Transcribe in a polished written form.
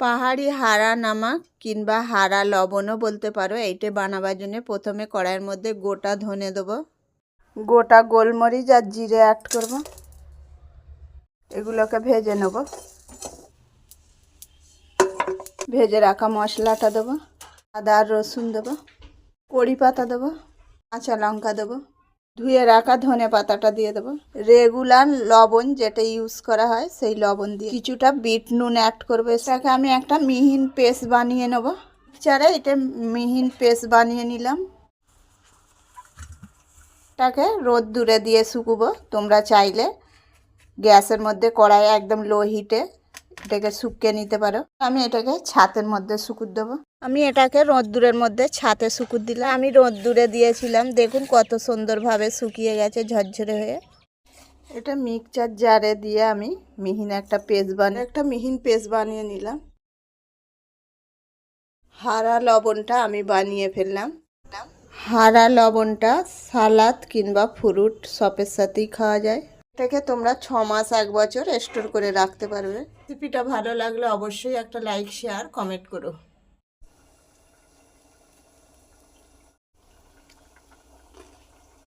পাহাড়ি হারা নামক কিংবা হারা লবণও বলতে পারো। এইটা বানাবার জন্য প্রথমে কড়াইয়ের মধ্যে গোটা ধনে দেবো, গোটা গোলমরিচ আর জিরে অ্যাড করব। এগুলোকে ভেজে নেব। ভেজে রাখা মশলাটা দেবো, আদা আর রসুন দেবো, কড়ি পাতা দেবো, কাঁচা লঙ্কা দেবো, ধুয়ে রাখা ধনে পাতাটা দিয়ে দেবো, রেগুলার লবণ যেটা ইউজ করা হয় সেই লবণ দিয়ে কিছুটা বিট নুন অ্যাড করবো। এটাকে আমি একটা মিহিন পেস্ট বানিয়ে নেব। মিক্সচারে এটা মিহিন পেস্ট বানিয়ে নিলাম। এটাকে রোদ্দুরে দিয়ে শুকুবো। তোমরা চাইলে গ্যাসের মধ্যে কড়াইয়ে একদম লো হিটে এটাকে শুকিয়ে নিতে পারো। আমি এটাকে ছাতের মধ্যে শুকুর দেবো। আমি এটাকে রোদ্দুরের মধ্যে ছাতে শুকুর দিলাম। আমি রোদ্দুরে দিয়েছিলাম, দেখুন কত সুন্দরভাবে শুকিয়ে গেছে ঝরঝরে হয়ে। এটা মিক্সচার জারে দিয়ে আমি মিহিন একটা পেস্ট বানিয়ে নিলাম। হারা লবণটা আমি বানিয়ে ফেললাম। হারা লবণটা সালাদ কিংবা ফ্রুট সপের সাথেই খাওয়া যায়। এটাকে তোমরা 6 মাস 1 বছর স্টোর করে রাখতে পারবে। রেসিপিটা ভালো লাগলে অবশ্যই একটা লাইক শেয়ার কমেন্ট করো।